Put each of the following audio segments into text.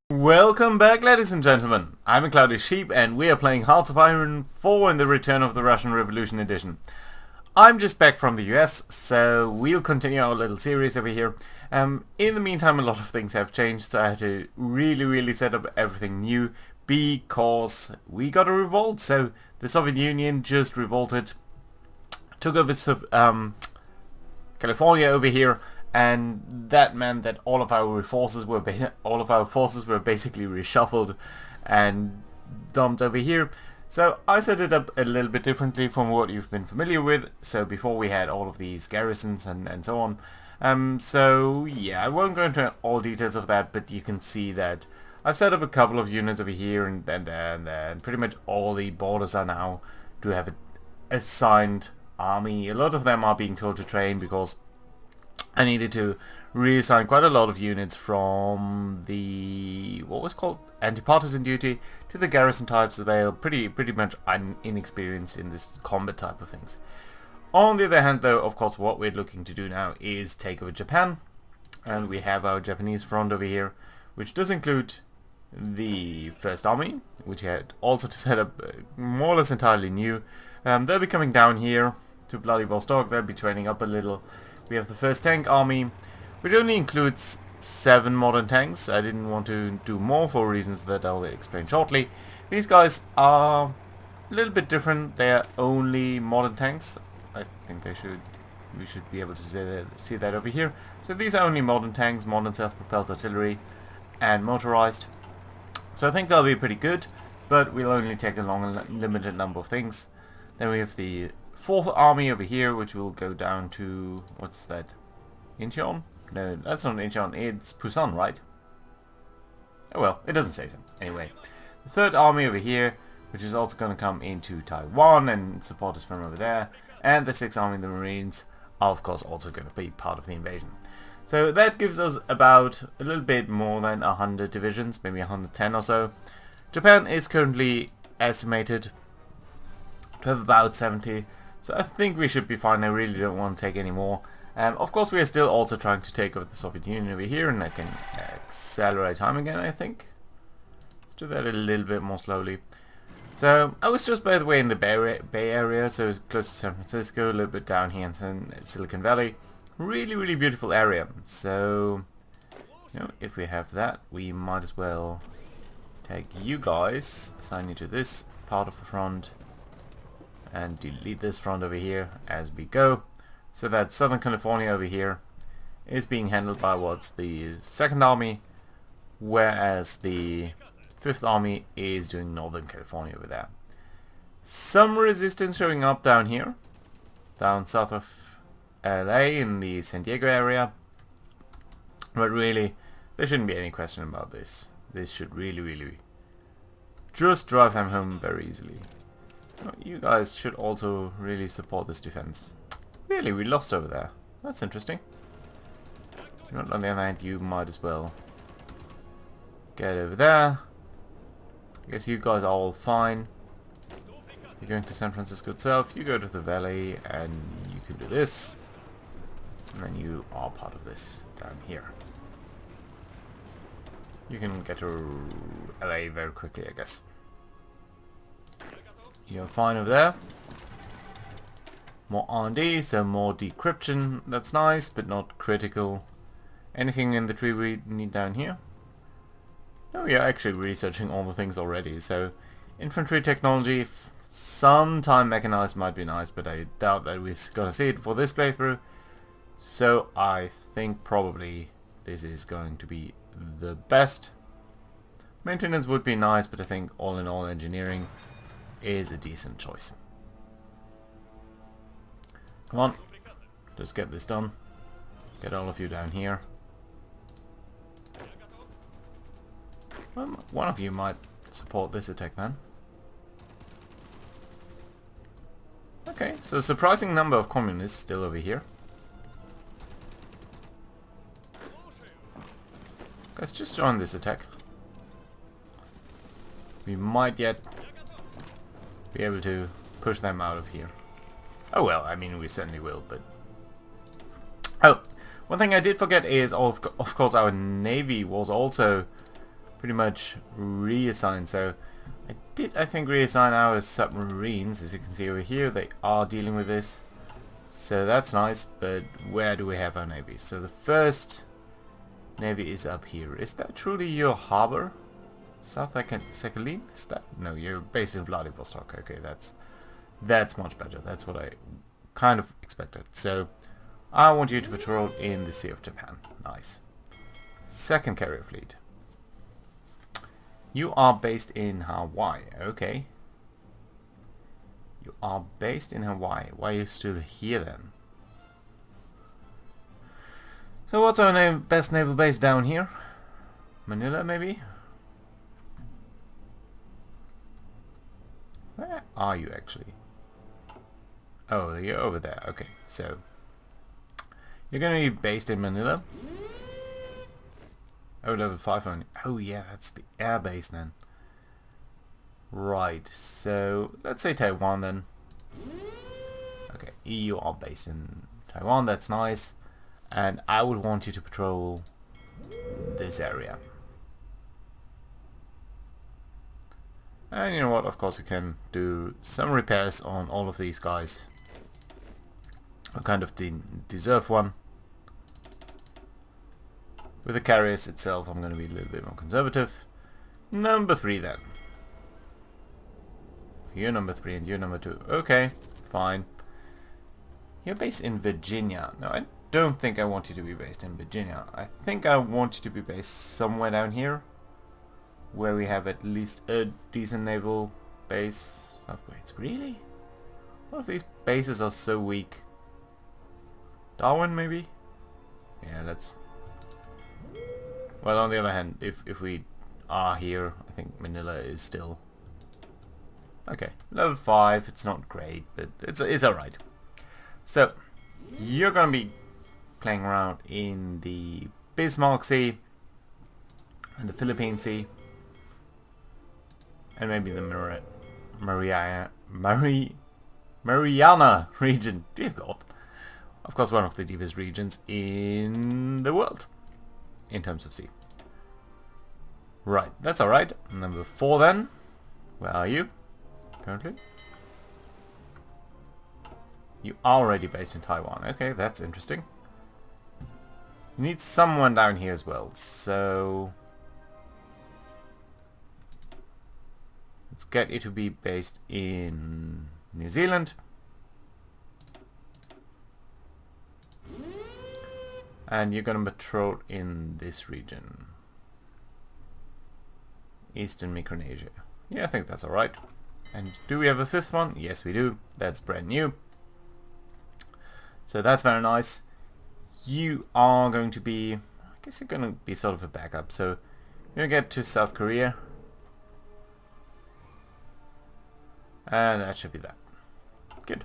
Welcome back, ladies and gentlemen. I'm a Cloudy Sheep and we are playing Hearts of Iron 4 in the Return of the Russian Revolution edition. I'm just back from the US, so we'll continue our little series over here. In the meantime, a lot of things have changed, so I had to really set up everything new because we got a revolt. So the Soviet Union just revolted, took over California over here, and that meant that all of our forces were basically reshuffled and dumped over here. So I set it up a little bit differently from what you've been familiar with. So before we had all of these garrisons and so on. So yeah, I won't go into all details of that, but you can see that I've set up a couple of units over here and pretty much all the borders are now to have an assigned army. A lot of them are being told to train because I needed to reassign quite a lot of units from the, what was called, anti-partisan duty to the garrison types, so they are pretty much inexperienced in this combat type of things. On the other hand though, of course, what we're looking to do now is take over Japan, and we have our Japanese front over here, which does include the First Army, which had also to set up more or less entirely new. They'll be coming down here to Vladivostok, they'll be training up a little. We have the First Tank Army, which only includes 7 modern tanks. I didn't want to do more for reasons that I'll explain shortly. These guys are a little bit different. They are only modern tanks. I think we should be able to see that over here. So these are only modern tanks, modern self-propelled artillery and motorized. So I think they'll be pretty good, but we'll only take along a limited number of things. Then we have the Fourth Army over here, which will go down to, what's that, Incheon? No, that's not Incheon, it's Busan, right? Oh well, it doesn't say so. Anyway, the Third Army over here, which is also going to come into Taiwan and support us from over there, and the Sixth Army, the Marines, are of course also going to be part of the invasion. So that gives us about a little bit more than 100 divisions, maybe 110 or so. Japan is currently estimated to have about 70. So I think we should be fine. I really don't want to take any more. Of course we are still also trying to take over the Soviet Union over here, and I can accelerate time again, I think. Let's do that a little bit more slowly. So I was just, by the way, in the Bay Area, so close to San Francisco, a little bit down here in Silicon Valley. Really beautiful area. So, you know, if we have that, we might as well take you guys, assign you to this part of the front, and delete this front over here as we go, so that Southern California over here is being handled by what's the Second Army, whereas the Fifth Army is doing Northern California over there. Some resistance showing up down here, down south of LA in the San Diego area, but really there shouldn't be any question about this. This should really just drive them home very easily. You guys should also really support this defense. Really, we lost over there. That's interesting. On the other hand, you might as well get over there. I guess you guys are all fine. You're going to San Francisco itself, you go to the valley, and you can do this. And then you are part of this down here. You can get to LA very quickly, I guess. You're fine over there. More R&D, so more decryption. That's nice, but not critical. Anything in the tree we need down here? No, we are actually researching all the things already. So, infantry technology, sometime mechanized might be nice, but I doubt that we're gonna see it for this playthrough. So I think probably this is going to be the best. Maintenance would be nice, but I think all in all engineering is a decent choice. Come on, just get this done. Get all of you down here. One of you might support this attack then. Okay, so a surprising number of communists still over here. Guys, just join this attack. We might yet be able to push them out of here. Oh well, I mean, we certainly will, but... Oh, one thing I did forget is, of course, our navy was also pretty much reassigned. So I think reassign our submarines. As you can see over here, they are dealing with this. So that's nice, but where do we have our navy? So the first navy is up here. Is that truly your harbor? South Sakhalin? Is that? No, you're based in Vladivostok. Okay, that's much better. That's what I kind of expected. So I want you to patrol in the Sea of Japan. Nice. Second carrier fleet. You are based in Hawaii. Okay. You are based in Hawaii. Why are you still here then? So what's our best naval base down here? Manila maybe? Where are you actually? Oh, you're over there. Okay, so you're going to be based in Manila. Oh, level 5 only. Oh yeah, that's the air base then. Right, so let's say Taiwan then. Okay, you are based in Taiwan, that's nice. And I would want you to patrol this area. And you know what, of course you can do some repairs on all of these guys. I kind of deserve one. With the carriers itself, I'm going to be a little bit more conservative. Number 3 then. You're number 3 and you're number 2. Okay, fine. You're based in Virginia. No, I don't think I want you to be based in Virginia. I think I want you to be based somewhere down here, where we have at least a decent naval base. Upgrades, really? What if these bases are so weak? Darwin, maybe? Yeah, that's... Well, on the other hand, if we are here, I think Manila is still... Okay, level 5, it's not great, but it's alright. So, you're gonna be playing around in the Bismarck Sea, and the Philippine Sea, and maybe the Mariana region. Dear God. Of course, one of the deepest regions in the world, in terms of sea. Right, that's alright. Number 4 then. Where are you, currently? You are already based in Taiwan. Okay, that's interesting. You need someone down here as well, so... let's get you to be based in New Zealand. And you're gonna patrol in this region. Eastern Micronesia. Yeah, I think that's alright. And do we have a 5th one? Yes, we do. That's brand new. So that's very nice. You are going to be... I guess you're gonna be sort of a backup. So you're gonna get to South Korea. And that should be that. Good.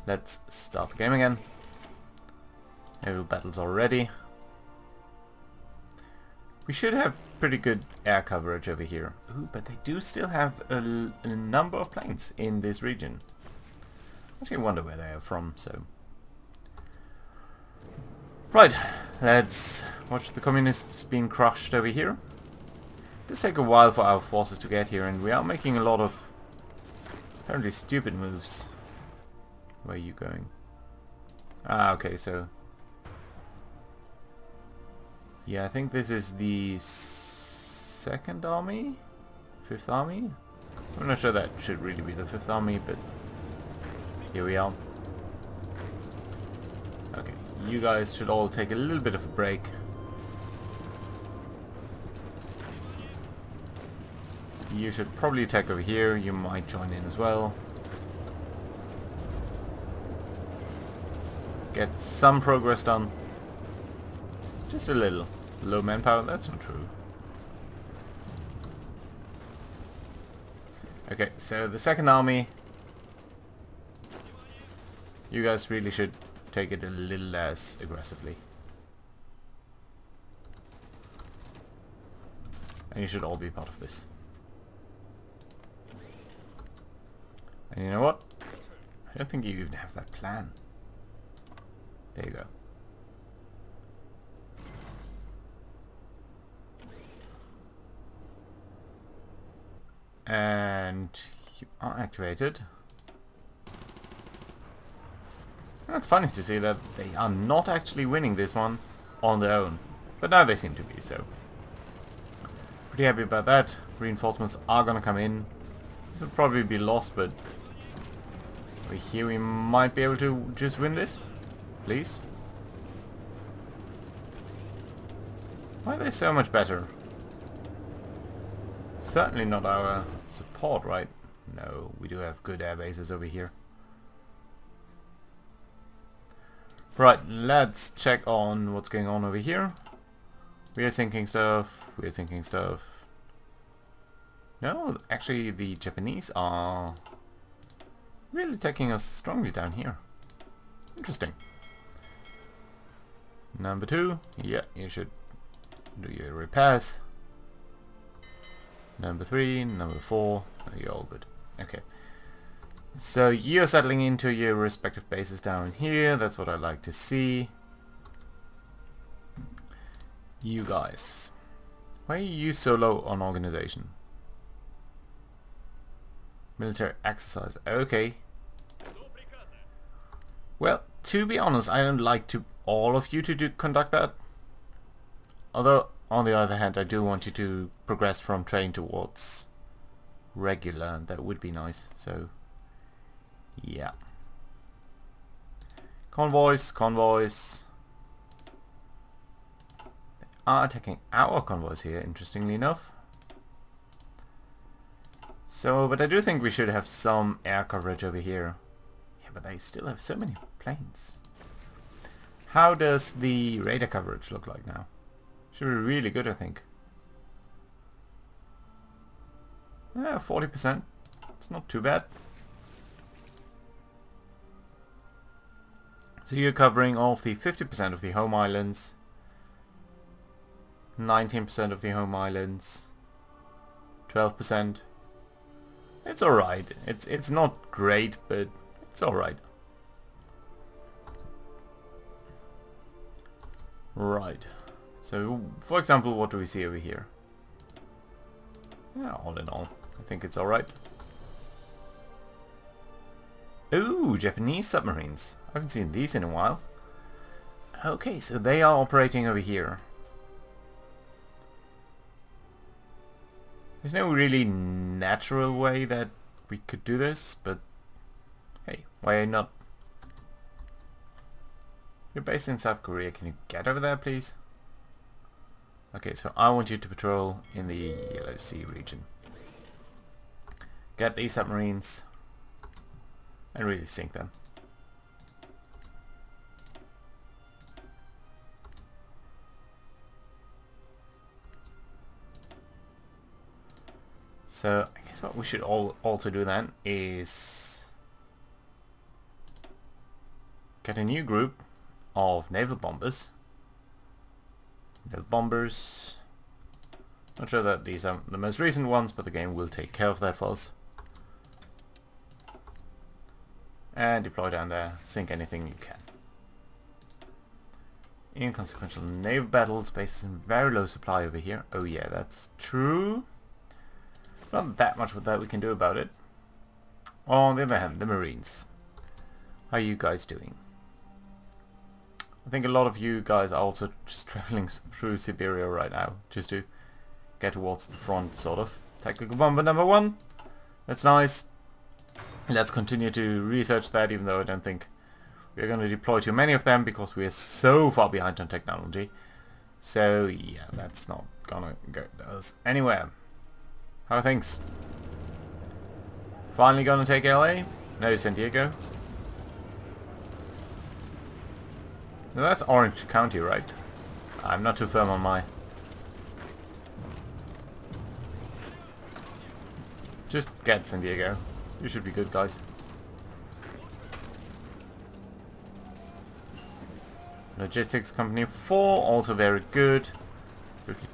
Let's start the game again. Naval battles already. We should have pretty good air coverage over here. Ooh, but they do still have a number of planes in this region. Actually, I wonder where they are from, so... Right, let's watch the communists being crushed over here. It does take a while for our forces to get here, and we are making a lot of apparently stupid moves. Where are you going? Ah, okay, so... yeah, I think this is the 2nd Army? 5th Army? I'm not sure that should really be the 5th Army, but here we are. Okay, you guys should all take a little bit of a break. You should probably attack over here. You might join in as well. Get some progress done. Just a little. Low manpower? That's not true. Okay, so the 2nd Army. You guys really should take it a little less aggressively. And you should all be part of this. And you know what? I don't think you even have that plan. There you go. And you are activated. And it's funny to see that they are not actually winning this one on their own. But now they seem to be, so. Pretty happy about that. Reinforcements are gonna come in. This will probably be lost, but over here we might be able to just win this. Please. Why are they so much better? Certainly not our support, right? No, we do have good air bases over here. Right, let's check on what's going on over here. We are sinking stuff. We are sinking stuff. No, actually the Japanese are really taking us strongly down here. Interesting. Number 2, yeah, you should do your repairs. Number 3, number 4, you're all good. Okay. So you're settling into your respective bases down here. That's what I like to see. You guys. Why are you so low on organization? Military exercise. Okay. Well, to be honest, I don't like to all of you to conduct that. Although, on the other hand, I do want you to progress from train towards regular. That would be nice. So, yeah. Convoys, convoys. They are attacking our convoys here, interestingly enough. So, but I do think we should have some air coverage over here. Yeah, but they still have so many planes. How does the radar coverage look like now? Should be really good, I think. Yeah, 40%. It's not too bad. So you're covering all of the 50% of the home islands, 19% of the home islands, 12%. It's alright. It's not great, but it's alright. Right. So, for example, what do we see over here? Yeah, all in all, I think it's alright. Ooh, Japanese submarines. I haven't seen these in a while. Okay, so they are operating over here. There's no really natural way that we could do this, but hey, why not? You're based in South Korea, can you get over there, please? Okay, so I want you to patrol in the Yellow Sea region. Get these submarines and really sink them. So I guess what we should also do then is get a new group of naval bombers. Naval bombers. Not sure that these are the most recent ones, but the game will take care of that for us. And deploy down there. Sink anything you can. Inconsequential naval battles. Bases in very low supply over here. Oh yeah, that's true. Not that much with that we can do about it. On the other hand, the Marines. How are you guys doing? I think a lot of you guys are also just traveling through Siberia right now, just to get towards the front, sort of. Tactical bomber number 1. That's nice. Let's continue to research that, even though I don't think we're going to deploy too many of them, because we are so far behind on technology. So yeah, that's not gonna go us anywhere. How are things? Finally gonna take LA? No, San Diego. No, that's Orange County, right? I'm not too firm on my... Just get San Diego. You should be good, guys. Logistics Company 4, also very good. Quickly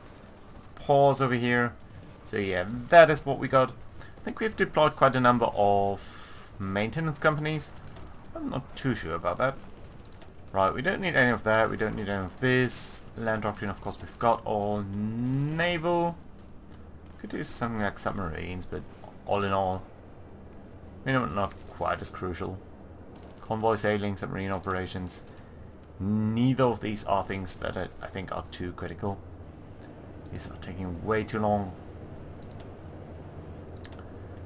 pause over here. So yeah, that is what we got. I think we've deployed quite a number of maintenance companies. I'm not too sure about that. Right, we don't need any of that. We don't need any of this. Land doctrine, of course, we've got all naval. Could do something like submarines, but all in all, not quite as crucial. Convoy sailing, submarine operations. Neither of these are things that I think are too critical. These are taking way too long.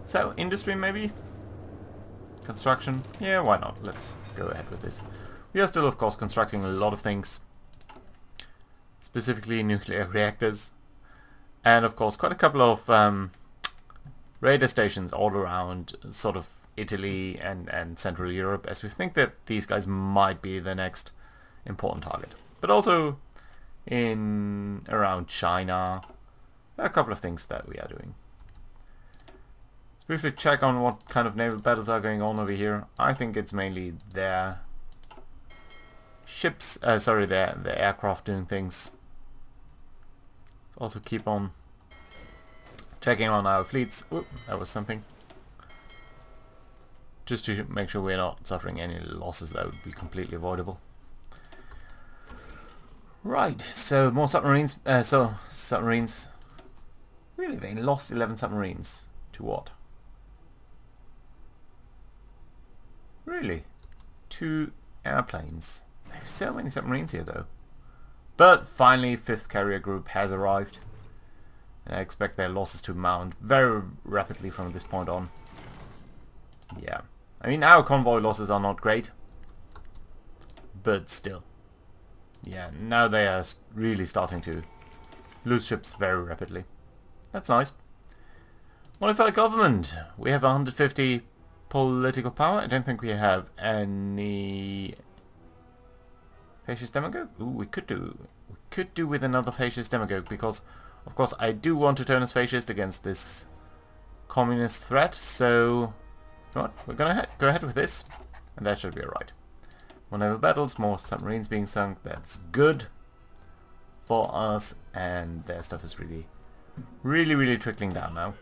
So, industry maybe? Construction? Yeah, why not? Let's go ahead with this. We are still, of course, constructing a lot of things. Specifically nuclear reactors. And, of course, quite a couple of radar stations all around sort of Italy and Central Europe, as we think that these guys might be the next important target. But also in around China, there are a couple of things that we are doing. Let's briefly check on what kind of naval battles are going on over here. I think it's mainly their ships, their aircraft doing things. Let's also keep on checking on our fleets. Oop, that was something. Just to make sure we're not suffering any losses that would be completely avoidable. Right, so more submarines. Submarines. Really, they lost 11 submarines. To what? Really? 2 airplanes. They have so many submarines here though. But finally, 5th carrier group has arrived. And I expect their losses to mount very rapidly from this point on. Yeah. I mean, our convoy losses are not great. But still. Yeah, now they are really starting to lose ships very rapidly. That's nice. Modified government. We have 150 political power. I don't think we have any fascist demagogue. Ooh, we could do with another fascist demagogue, because of course I do want to turn as fascist against this communist threat. So you know what? We're gonna go ahead with this, and that should be alright. More naval battles, more submarines being sunk. That's good for us, and their stuff is really trickling down now.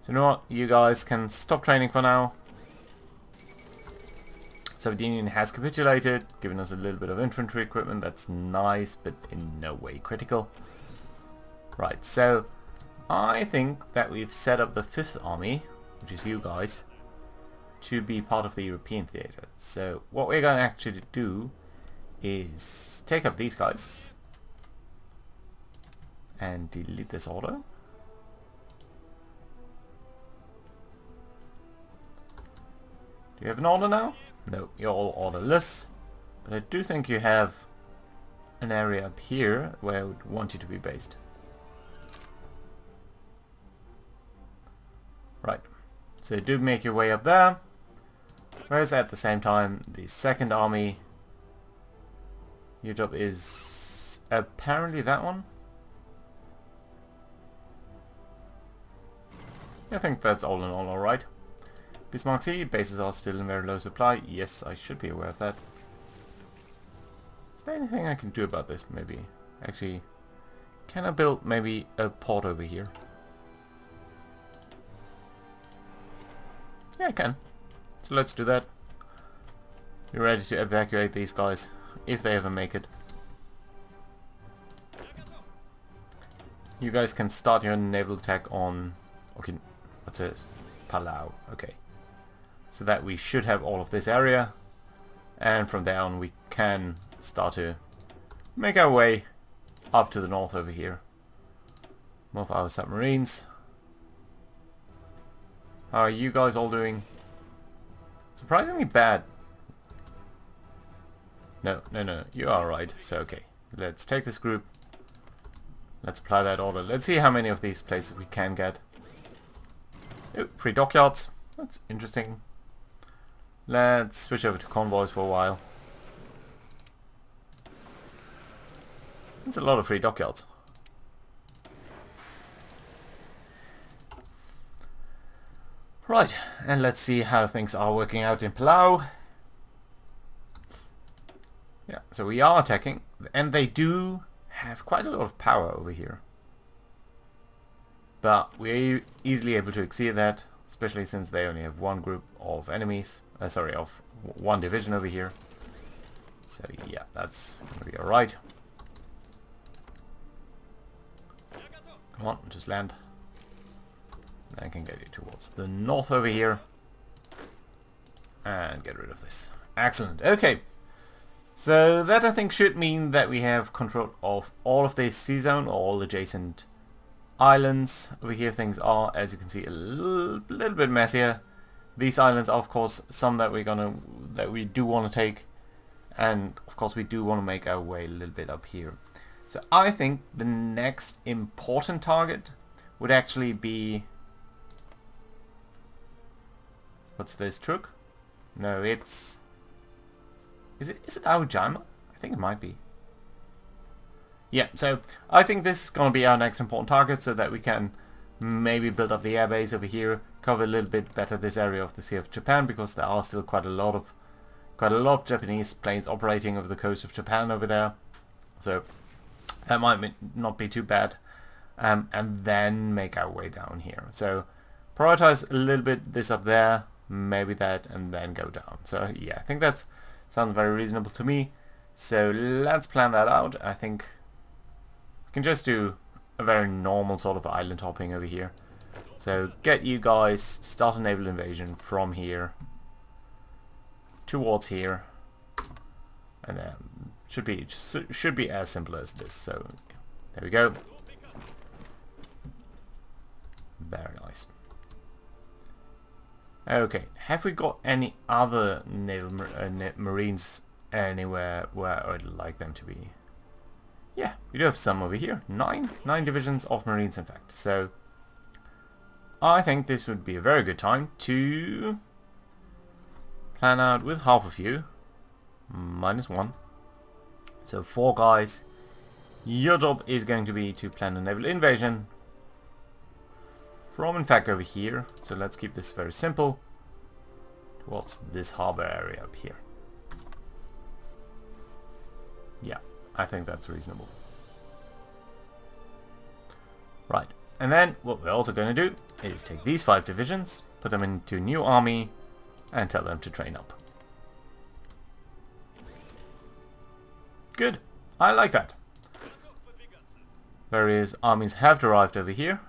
So you know what? You guys can stop training for now. Soviet Union has capitulated, giving us a little bit of infantry equipment. That's nice, but in no way critical. Right, so I think that we've set up the 5th Army, which is you guys, to be part of the European theatre. So what we're going to actually do is take up these guys and delete this order. Do you have an order now? No, you're all orderless. But I do think you have an area up here where I would want you to be based. Right. So do make your way up there. Whereas at the same time, the 2nd Army, your job is apparently that one. I think that's all in all alright. Bismarck Sea, bases are still in very low supply. Yes, I should be aware of that. Is there anything I can do about this, maybe? Actually, can I build maybe a port over here? Yeah, I can. So let's do that. Be ready to evacuate these guys, if they ever make it. You guys can start your naval attack on... Okay, what's it? Palau. Okay. So that we should have all of this area. And from there on we can start to make our way up to the north over here. Move our submarines. How are you guys all doing? Surprisingly bad. No, you are right. So okay, let's take this group. Let's apply that order. Let's see how many of these places we can get. Oh, 3 dockyards. That's interesting. Let's switch over to convoys for a while. That's a lot of 3 dockyards. Right, and let's see how things are working out in Palau. Yeah, so we are attacking, and they do have quite a lot of power over here. But we're easily able to exceed that, especially since they only have 1 group of enemies. Of 1 division over here. So yeah, that's gonna be alright. Come on, just land. I can get you towards the north over here. And get rid of this. Excellent. Okay. So that I think should mean that we have control of all of this sea zone, all adjacent islands. Over here things are, as you can see, a little bit messier. These islands are of course some that we do want to take, and of course we do want to make our way a little bit up here. So I think the next important target would actually be, what's this, Truk? No, it's, is it Aojima? I think it might be. Yeah, so I think this is going to be our next important target, so that we can maybe build up the airbase over here, cover a little bit better this area of the Sea of Japan, because there are still quite a lot of Japanese planes operating over the coast of Japan over there. So that might not be too bad. And then make our way down here. So prioritize a little bit this up there, maybe that, and then go down. So yeah, I think that sounds very reasonable to me. So let's plan that out. I think we can just do a very normal sort of island hopping over here. So get you guys, start a naval invasion from here towards here, and then should be as simple as this. So there we go. Very nice. Okay, have we got any other naval marines anywhere where I'd like them to be? Yeah, we do have some over here. Nine divisions of marines, in fact. So I think this would be a very good time to plan out with half of you, -1. So 4 guys. Your job is going to be to plan a naval invasion from, in fact, over here. So let's keep this very simple. Towards this harbor area up here. Yeah, I think that's reasonable. Right, and then what we're also going to do is take these 5 divisions, put them into a new army, and tell them to train up. Good, I like that. Various armies have arrived over here.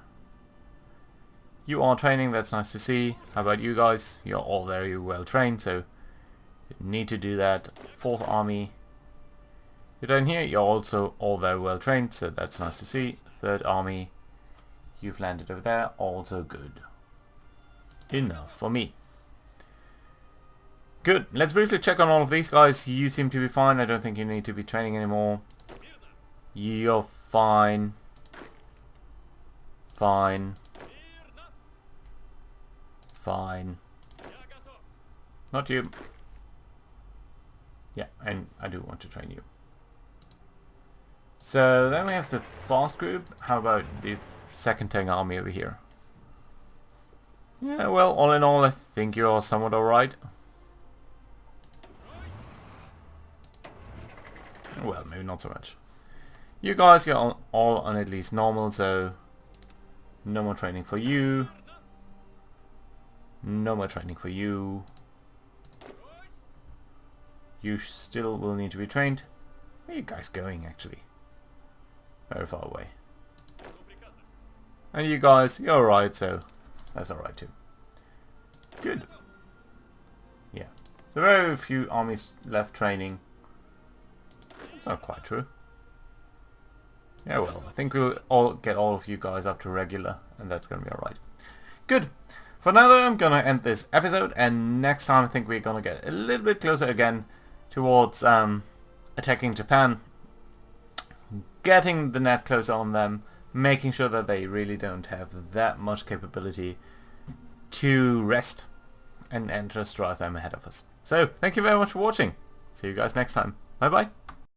You are training, that's nice to see. How about you guys? You're all very well trained, so you need to do that. 4th army. You're down here, you're also all very well trained, so that's nice to see. 3rd army. You've landed over there, also good. Enough for me. Good, let's briefly check on all of these guys. You seem to be fine, I don't think you need to be training anymore. You're fine. Fine. Fine. Not you. Yeah, and I do want to train you. So then we have the fast group. How about the 2nd Tang army over here? Yeah, well, all in all, I think you're somewhat alright. Well, maybe not so much. You guys get all on at least normal, so no more training for you. No more training for you. You still will need to be trained. Where are you guys going, actually? Very far away. And you guys, you're alright, so that's alright too. Good. Yeah. So very few armies left training. That's not quite true. Yeah, well, I think we'll all get all of you guys up to regular, and that's going to be alright. Good. For now though, I'm going to end this episode, and next time I think we're going to get a little bit closer again towards attacking Japan. Getting the net closer on them, making sure that they really don't have that much capability to rest, and just drive them ahead of us. So, thank you very much for watching. See you guys next time. Bye bye.